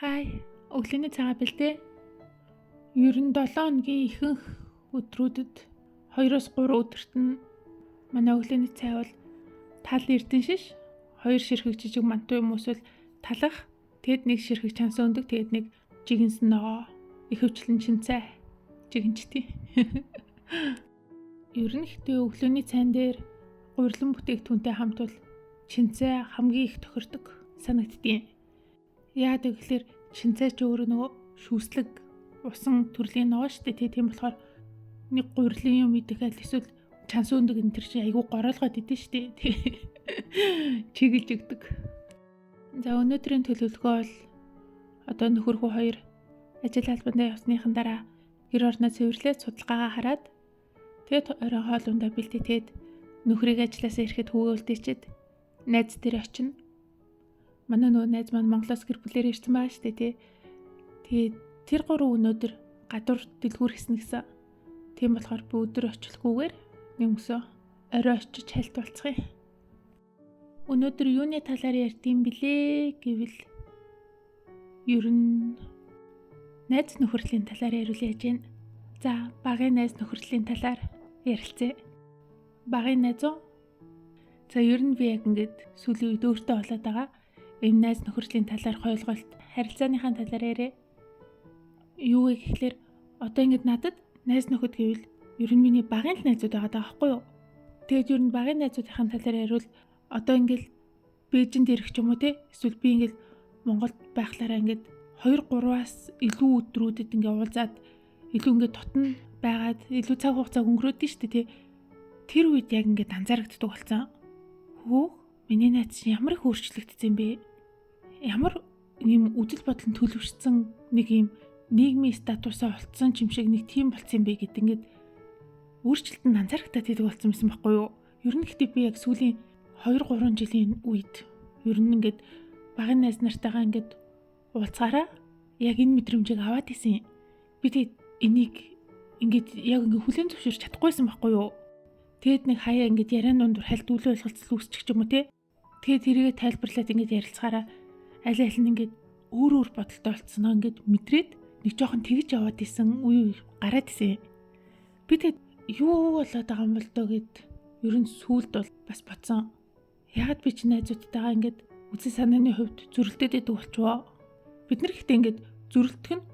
Хай, өглөөний цагаан бэлдээ. Ер нь 7 хоногийн ихэнх өдрүүдэд 2-3 өдөрт нь манай өглөөний цай бол тал эрдэн шиш, 2 ширхэг жижиг мантуу юм эсвэл талах, тэгэд нэг ширхэг чанс өндөг, тэгэд нэг жигэнсэн ногоо, ихэвчлэн чин цай, жигэнчтэй. Ер нь ихтэй өглөөний цайн дээр гурилан бүтээгдэхүүнтэй хамт бол чин цай хамгийн их тохирдог санагддیں۔ Яагаад гэвэл чин цай ч өөрөө нөгөө шүүслэг усан төрлийн ногоо шүү дээ. Тийм болохоор нэг гурилан юм идэх аль эсвэл чанс өндөг энэ төр чинь айгүй гороолгоод идэв шүү дээ. Чиглэж өгдөг. За өнөөдрийн төлөвлөгөө бол одоо нөхөрхөө хоёр ажил албандаа явсныхан дараа гэр орноо цэвэрлээд судалгаагаа хараад тэгээд орой хоолундаа бэлдээгээд нөхрийг ажилласаа ирэхэд хүүгээ үлдээчихэд найз дээр очино. Манай нөгөө найз маань Монголоос гэр бүлээр ирсэн байгаа шүү дээ. Тэгээд тэр 3 өнөөдөр гадуур дэлгүүр хийсэн гэсэн. Тийм болохоор би өдөр очихгүйгээр нэмсөө орой очиж хальт болцгоё. Өнөөдөр юуны талаар ярьдсан бэлээ гэвэл ер нь найз нөхөрлийн талаар яриул яаж гэн. За багын найз нөхөрлийн талаар ярилцъя. Багын найз уу? За ер нь би яг ингэж сүүлийн үед өөртөө болоод байгаа. Энэ найз нөхөрлийн талаар хойлголт харилцааныхаа талаар яриа. Юу вэ гэхлээр одоо ингэж надад найз нөхөд гэвэл ер нь миний багын найзууд байгаа байхгүй юу? Тэгээд ер нь багын найзуудын талаар яриул одоо ингэж Бээжинд ирэх ч юм уу те эсвэл би ингэж Монголд байхлаараа ингэж 2-3-аас илүү өдрүүдэд ингэ уулзаад илүү ингэ тотно байгаад илүү цаг хугацаа өнгөрөөд нь шүү дээ те. Тэр үед яг ингэ анзаарэгддэг болсон. Хөөх миний найз чинь ямар их өөрчлөгдсөн бэ? Ямар юм үжил бодлон төлөвшсөн нэг юм нийгмийн статусаа олцсон юм шиг нэг тийм болцсон бэ гэд ингээд өөрчлөлтөнд анзаарахтаа тийм болсон байсан байхгүй юу? Ер нь гэхдээ би яг сүүлийн 2-3 жилийн үед ер нь ингээд багын найз нартайгаа ингээд уулзгаараа яг энэ мэдрэмжийг аваад исэн. Би тэгээд энийг ингээд яг ингээд хүлээн зөвшөөрч чадахгүйсэн байхгүй юу? Тэгэд нэг хаяа ингээд яриан дундуур хальт үйл ойлголцол үүсчих ч юм уу те. Тэгээд тэрийгэ тайлбарлаад ингээд ярилцгаараа аль аль нь ингээд өөр бодолтой болцсноо ингээд мэдрээд нэг жоохон тэгж яваад исэн үе гараад исэн. Би тэгээд юу болоод байгаа юм бол доо гэд ер нь сүулт бол бас бодсон. Яагаад би ч найзуудтайгаа ингээд үсэг санааны хувьд зөрөлдөд идэг болчихвоо. Бид нар гэхдээ ингээд зөрөлдөх нь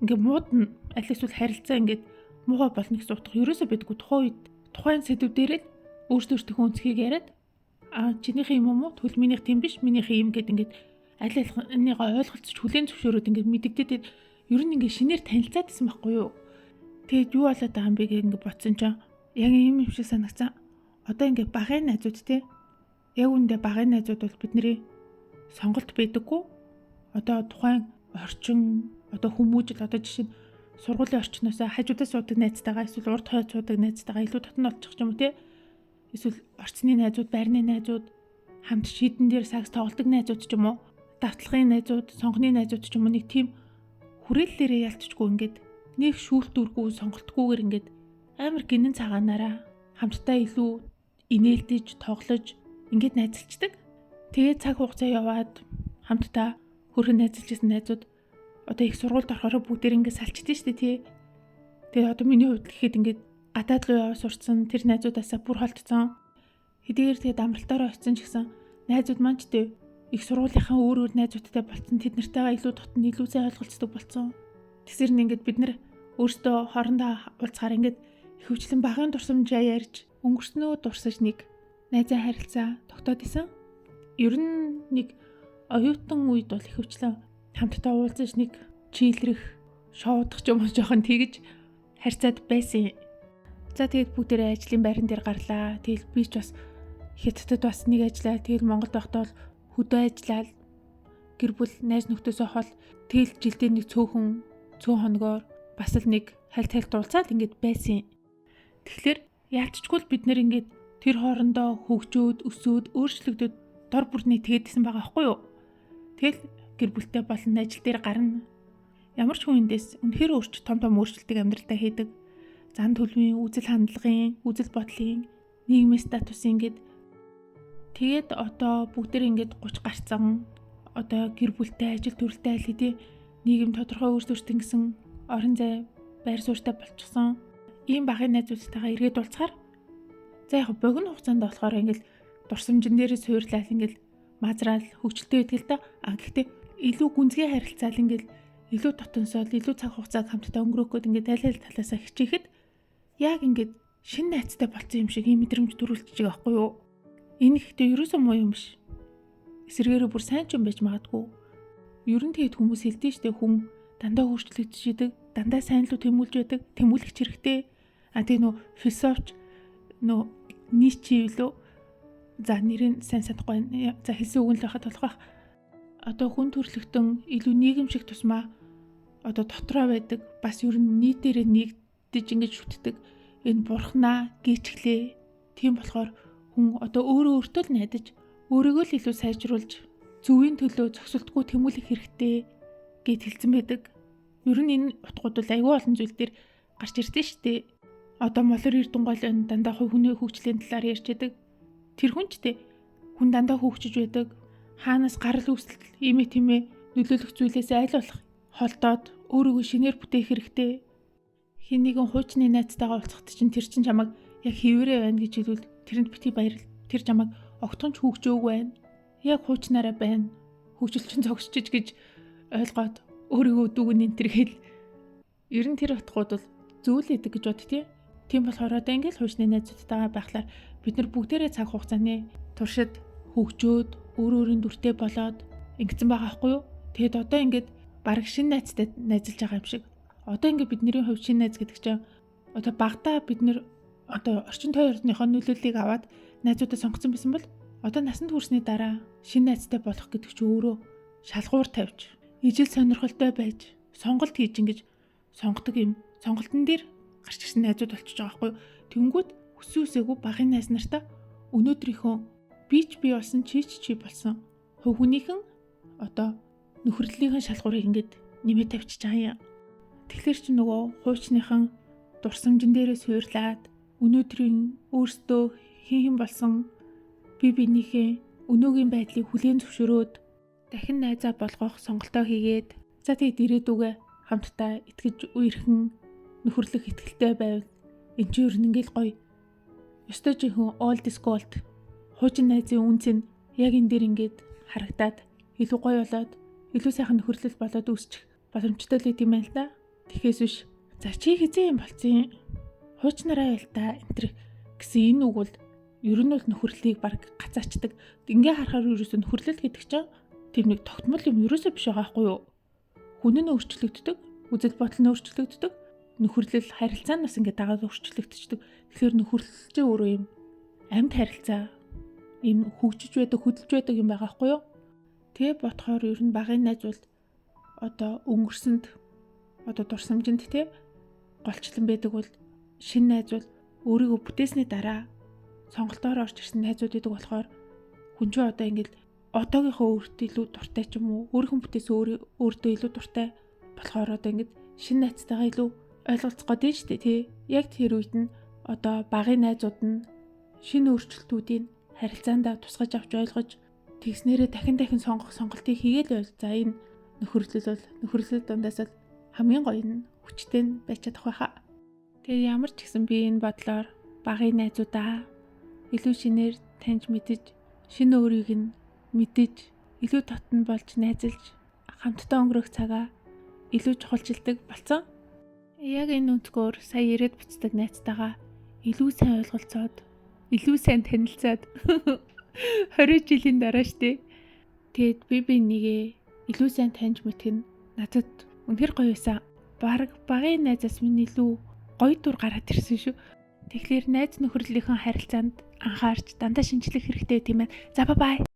ингээд муудна аль эсвэл харилцаа ингээд муугай болно гэсэн утга ерөөсөө бидгүй тухайн сэдв дээр л өөртөө өнцгийг яриад чинийхээ юм уу төл минийх тийм биш минийхээ юм гэд ингээд аль алиныгаа ойлголцож хүлээн зөвшөөрөөд ингээд мэддэгдээд ер нь ингээд шинээр танилцаад исэн байхгүй юу. Тэгээд юу болоод байгаа юм бэ гэх ингээд бодсон чинь яг юм шиг санагцсан. Одоо ингээд багын найзууд те яг үндэ багын найзууд бол бидний сонголт байдаггүй. Одоо тухайн орчин одоо хүмүүжил одоо жишээ нь сургуулийн орчноос хажуудаас суудаг найзтайгаа эсвэл урд хойд суудаг найзтайгаа илүү татна болчих юм те. Эсвэл орчны найзууд, байрны найзууд, хамт шийдэн дээр сакс тоглодог найзууд ч юм уу, давтлагын найзууд, сонгоны найзууд ч юм уу нэг тийм хүрээллээрээ ялцчихгүй ингээд нэг шүүлтүүргүй сонголтгүйгээр ингээд амар гинэн цагаанаараа хамтдаа илүү инээлдэж, тоглож ингээд найзалцдаг. Тэгээд цаг хугацаа яваад хамтдаа хөрхөн найзалжсэн найзууд одоо их сургуульд орохоор бүгдээр ингээд салчдээ шүү дээ тий. Тэгээд одоо миний хувьд гэхэд ингээд гадаад руу яваа сурцсан тэр найзуудаасаа бүр холдсон. Хэдийгээр тэгээд амралтаараа очсон ч гэсэн найзууд маань ч тий их сургуулийнхаа өөр найзуудтай болцсон тэд нартайгаа илүү тотно илүү сайн ойлголцдог болцсон. Тэгсэр нь ингээд бид нар өөрсдөө хоорондоо уулзахаар ингээд ихэвчлэн багын дурсамжаа ярьж өнгөрснөө дурсаж нэг найзын харилцаа тогтоод исэн. Ер нь нэг оюутан үед бол ихэвчлэн хамтдаа уулзаж нэг чийлрэх, шоудах ч юм уу жоохон тэгж харьцаад байсан. За тэгээд бүгдээрээ ажлын байран дээр гарлаа. Тэгэл би ч бас Хятадд бас нэг ажиллаа. Тэгэл Монголд байхдаа бол хөдөө ажиллаад гэр бүл найз нөхдөсөө хол тэгэл жилдээ нэг цөөн хоногоор бас л нэг хальт уулзаад ингээд байсан. Тэгэхээр яалтчгүй бид нэр ингээд тэр хоорондоо хөгжөөд, өсөөд, өөрчлөгдөд дор бүрний тэгээдсэн байгаа байхгүй юу? Тэгэл гэр бүлтэй болон ажил дээр гарна. Ямар ч хүн эндээс үнэхээр том өөрчлөлтийг амьдралдаа хийдэг. Зан төлөвийн, үзэл хандлагын, үзэл бодлын, нийгмийн статусын ингээд тэгээд одоо бүгдээр ингээд 30 гарцсан одоо гэр бүлтэй, ажил төрөлтэй айл хэдийн нийгэм тодорхой үр дүнтэй гэсэн орон зай, байр суурьтай болчихсон ийм багын найзуудтайгаа эргээд уулзахаар за яг богино хугацаанд болохоор ингээл дурсамжин дээрээ суурлал ингээл мазраал хөвгчлөлтэй байдаг л да. Гэхдээ илүү гүнзгий харилцаал ингээл илүү дотносоод илүү цаг хугацааг хамтдаа өнгөрөөхөд ингээд аль аль талаасаа хичээхэд яг ингээд шинэ найзтай болцсон юм шиг ийм мэдрэмж төрүүлчих байгаа байхгүй юу? Энэ ихтэй ерөөсөө муу юм биш. Эсвэргээрээ бүр сайн ч юм байж магадгүй. Ер нь тэгэд хүмүүс хэлдэг штэ хүн дандаа өөрчлөгдөж идэг, дандаа сайн руу тэмүүлж байдаг, тэмүүлэх хэрэгтэй. Тэгээ нөө философч нөө Ницше юу за нэрийг сайн санахгүй байна. За хэлсэн үг нь л байхад болох байх. Одоо хүн төрлөختөн илүү нийгэмшиг тусмаа одоо дотроо байдаг, бас ер нь нийтээрээ нэгдэж ингэж шүтдэг. Энэ бурхнаа гीचглээ. Тийм болохоор хүн одоо өөртөө л найдаж, өөрийгөө л илүү сайжруулж, зөвийн төлөө зогсолтгүй тэмүүлэх хэрэгтэй гэд хэлсэн байдаг. Ер нь энэ утгууд бол аюул олон зүйл дээр гарч ирдэ штэ. Одоо Молор Эрдэнэгойл дандаа хүний хөгжлийн талаар ярьж байдаг. Тэр хүн ч тэ хүн дандаа хөгжиж байдаг. Хаанаас гарал үүсэл иймээ тиймээ нөлөөлөх зүйлээс айл болох холдоод өөрийгөө шинээр бүтээх хэрэгтэй. Хин нэгэн хуучны найзтайгаа уулзахад чинь тэр чинь чамайг яг хэвээрээ байна гэж хэлвэл тэрэнд бити баярлал. Тэр чамайг огтхонч хөгжөөг байна. Яг хуучнаараа байна. Хөгжилчин зогсчиж гэж ойлгоод өөрийгөө дүүгэн энэ төр хэл. Ер нь тэр утгууд бол зүйл эдэг гэж бод тий. Тийм болохоор одоо ингээл хуучны найзуудтайгаа байхлаар бид нар бүгдээрээ цаг хугацааны туршид хөгжөөд өөрийн дүртэй болоод ингэсэн байгаа байхгүй юу? Тэгэд одоо ингээд бараг шинэ найзтай найзалж байгаа юм шиг. Одоо ингээд бидний хувь шинэ найз гэдэг чинь одоо багтаа бид нар одоо орчин тойрныхоо нөлөөллийг аваад найзуудаа сонгоцсон байсан бол одоо насанд хүрсний дараа шинэ найзтай болох гэдэг чинь өөрөө шалгуур тавьж, ижил сонирхолтой байж, сонголт хийж ингэж сонгодог юм. Сонголтын дээр гарч ирсэн найзууд болчихж байгаа байхгүй юу? Тэнгүүд хүссэн үсээгүй багын найз нартаа өнөөдрийнхөө бич би болсон чи болсон хувь хүнийхэн одоо нөхөрлөлийнхэн шалгуурыг ингээд нэмээд тавьчих байгаа юм. Тэгэхээр чи нөгөө хуучныхан дурсамжин дээрээ суурлаад өнөөдрийн өөртөө хэн болсон бие биенийхээ өнөөгийн байдлыг хүлээн зөвшөөрөөд дахин найзаа болгох сонголтоо хийгээд за тэгээд ирээдүгөө хамтдаа итгэж үерхэн нөхөрлөх итгэлтэй байвал энэ ч өөр нэгэл гоё. Ёстой жинхэнэ old is gold. Хуучин найзын үнц нь яг энэ дээр ингээд харагдаад илүү гоё болоод илүү сайхан нөхөрлөл болоод үүсчих боломжтой л гэдэм байл та. Тэгэхээс биш. За чи хизээ юм болцсон. Хуучнараа байл та энэ төр гэсэн энэ үг бол ер нь бол нөхөрлөлийг баг гацаачдаг. Ингээ харахаар ерөөсөө нөхөрлөл гэдэг чинь тэр нэг тогтмол юм ерөөсөө биш байгаа байхгүй юу? Хүн нь өөрчлөгддөг, үзэл бодол нь өөрчлөгддөг, нөхөрлөл харилцаа нь бас ингээ дагаад өөрчлөгддөг. Тэгэхээр нөхөрлөл чинь өөрөө юм амьд харилцаа, юм хөгжиж байдаг, хөдөлж байдаг юм байгаа байхгүй юу? Тэгээ бодохоор ер нь багын найз бол одоо өнгөрсөнд одоо дурсамжинд те голчлон байдаг бол шинэ найз бол өөрийгөө бүтээсний дараа сонголтоор орж ирсэн найзууд гэдэг болохоор хүн чинь одоо ингээл одоогийнхоо өөртөө илүү дуртай ч юм уу өөрийнхөө бүтээсэн өөртөө илүү дуртай болохоор одоо ингээд шинэ найзтайгаа илүү ойлголцох гээд штэ тий. Яг тэр үед нь одоо багын найзууд нь шинэ өөрчлөлтүүдийг харилцаандаа тусгаж авч ойлгож тэгснээрээ дахин сонгох сонголтыг хийгээл байл. За энэ нөхөрлөл дундаас л хамгийн гоё нь хүчтэй нь байж чадах байхаа. Тэгээ ямар ч гэсэн би энэ бодлоор багын найзуудаа илүү шинээр таньж мэдэж, шинэ өөрийг нь мэдэж, илүү татна болж найзалж, хамтдаа өнгөрөх цагаа илүү чухалчилдаг болсон. Яг энэ өнцгөр сая яриад буцдаг найзтайгаа илүү сайн ойлголцоод, илүү сайн танилцаад 20 жилийн дараа штэ. Тэгэд би нэгээ илүү сайн таньж мэдэх нь надад үнэхэр гоё байсан. Бараг багын найзаас минь илүү гоё дур гараад ирсэн шүү. Тэгэхээр найз нөхөрлөлийнхэн харилцаанд анхаарч дандаа шинжлэх хэрэгтэй тийм ээ. За бай.